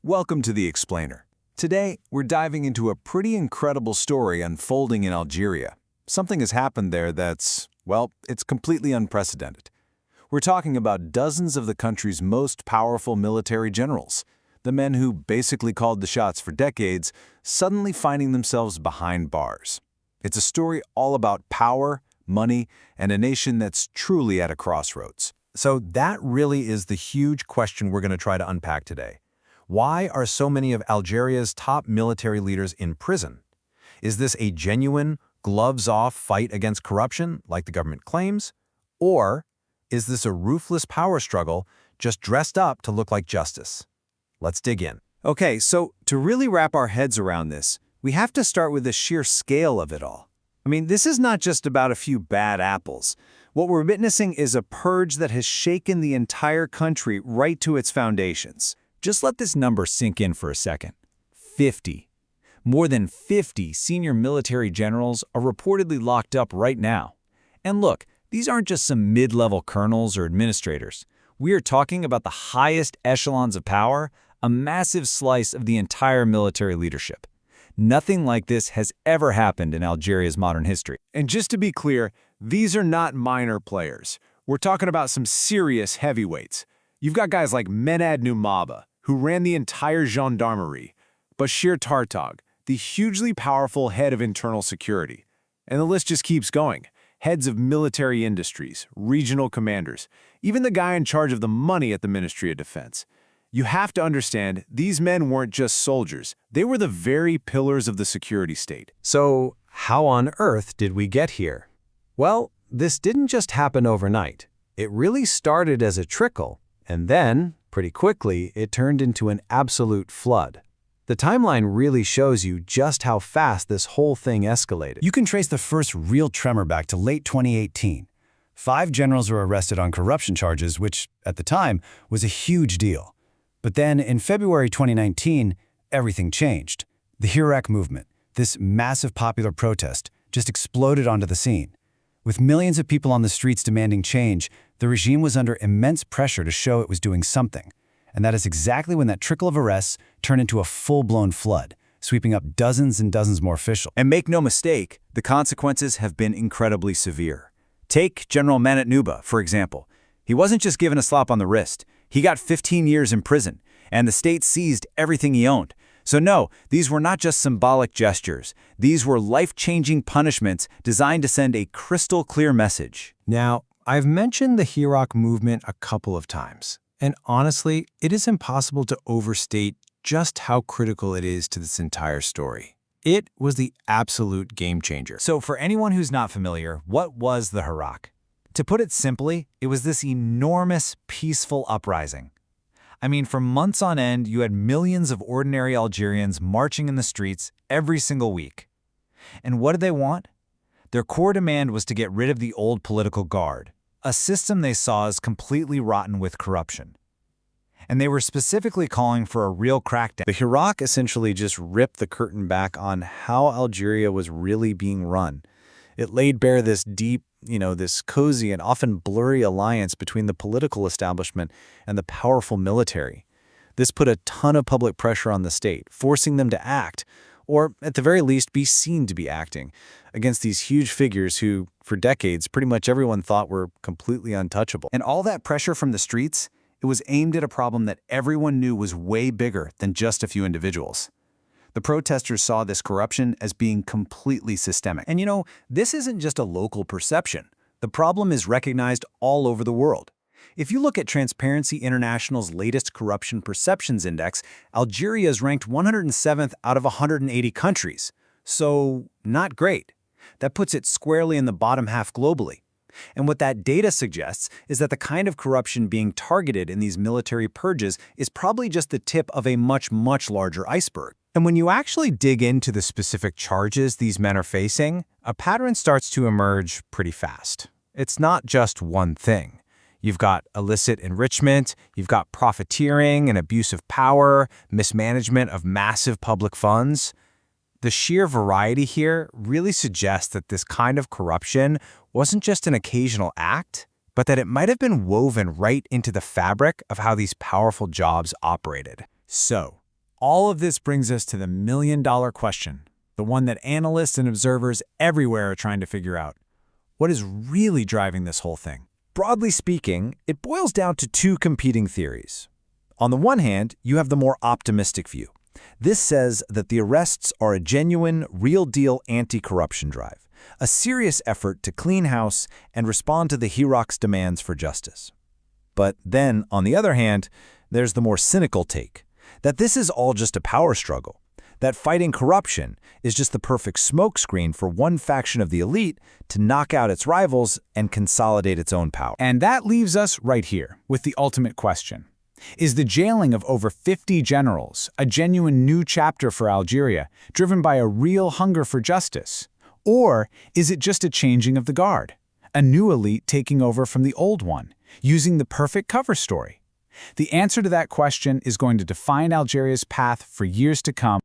Welcome to The Explainer. Today, we're diving into a pretty incredible story unfolding in Algeria. Something has happened there that's, well, it's completely unprecedented. We're talking about dozens of the country's most powerful military generals, the men who basically called the shots for decades, suddenly finding themselves behind bars. It's a story all about power, money, and a nation that's truly at a crossroads. So that really is the huge question we're going to try to unpack today. Why are so many of Algeria's top military leaders in prison? Is this a genuine, gloves-off fight against corruption, like the government claims? Or is this a ruthless power struggle just dressed up to look like justice? Let's dig in. Okay, so to really wrap our heads around this, we have to start with the sheer scale of it all. I mean, this is not just about a few bad apples. What we're witnessing is a purge that has shaken the entire country right to its foundations. Just let this number sink in for a second. 50. More than 50 senior military generals are reportedly locked up right now. And look, these aren't just some mid-level colonels or administrators. We are talking about the highest echelons of power, a massive slice of the entire military leadership. Nothing like this has ever happened in Algeria's modern history. And just to be clear, these are not minor players. We're talking about some serious heavyweights. You've got guys like Menad Noumaba, who ran the entire gendarmerie, Bashir Tartag, the hugely powerful head of internal security. And the list just keeps going. Heads of military industries, regional commanders, even the guy in charge of the money at the Ministry of Defense. You have to understand, these men weren't just soldiers. They were the very pillars of the security state. So how on earth did we get here? Well, this didn't just happen overnight. It really started as a trickle, and then, pretty quickly, it turned into an absolute flood. The timeline really shows you just how fast this whole thing escalated. You can trace the first real tremor back to late 2018. 5 generals were arrested on corruption charges, which, at the time, was a huge deal. But then, in February 2019, everything changed. The Hirak movement, this massive popular protest, just exploded onto the scene. With millions of people on the streets demanding change, the regime was under immense pressure to show it was doing something. And that is exactly when that trickle of arrests turned into a full-blown flood, sweeping up dozens and dozens more officials. And make no mistake, the consequences have been incredibly severe. Take General Menad Noumaba, for example. He wasn't just given a slap on the wrist. He got 15 years in prison, and the state seized everything he owned. So no, these were not just symbolic gestures. These were life-changing punishments designed to send a crystal-clear message. Now, I've mentioned the Hirak movement a couple of times, and honestly, it is impossible to overstate just how critical it is to this entire story. It was the absolute game changer. So for anyone who's not familiar, what was the Hirak? To put it simply, it was this enormous, peaceful uprising. I mean, for months on end, you had millions of ordinary Algerians marching in the streets every single week. And what did they want? Their core demand was to get rid of the old political guard, a system they saw as completely rotten with corruption. And they were specifically calling for a real crackdown. The Hirak essentially just ripped the curtain back on how Algeria was really being run. It laid bare this deep, this cozy and often blurry alliance between the political establishment and the powerful military. This put a ton of public pressure on the state, forcing them to act, or at the very least be seen to be acting, against these huge figures who, for decades, pretty much everyone thought were completely untouchable. And all that pressure from the streets, it was aimed at a problem that everyone knew was way bigger than just a few individuals. The protesters saw this corruption as being completely systemic. And this isn't just a local perception. The problem is recognized all over the world. If you look at Transparency International's latest Corruption Perceptions Index, Algeria is ranked 107th out of 180 countries. So, not great. That puts it squarely in the bottom half globally. And what that data suggests is that the kind of corruption being targeted in these military purges is probably just the tip of a much, much larger iceberg. And when you actually dig into the specific charges these men are facing, a pattern starts to emerge pretty fast. It's not just one thing. You've got illicit enrichment, you've got profiteering and abuse of power, mismanagement of massive public funds. The sheer variety here really suggests that this kind of corruption wasn't just an occasional act, but that it might have been woven right into the fabric of how these powerful jobs operated. So, All of this brings us to the million-dollar question, the one that analysts and observers everywhere are trying to figure out. What is really driving this whole thing? Broadly speaking, it boils down to two competing theories. On the one hand, you have the more optimistic view. This says that the arrests are a genuine, real-deal anti-corruption drive, a serious effort to clean house and respond to the Hirak's demands for justice. But then, on the other hand, there's the more cynical take, that this is all just a power struggle, that fighting corruption is just the perfect smokescreen for one faction of the elite to knock out its rivals and consolidate its own power. And that leaves us right here with the ultimate question. Is the jailing of over 50 generals a genuine new chapter for Algeria, driven by a real hunger for justice? Or is it just a changing of the guard, a new elite taking over from the old one, using the perfect cover story? The answer to that question is going to define Algeria's path for years to come.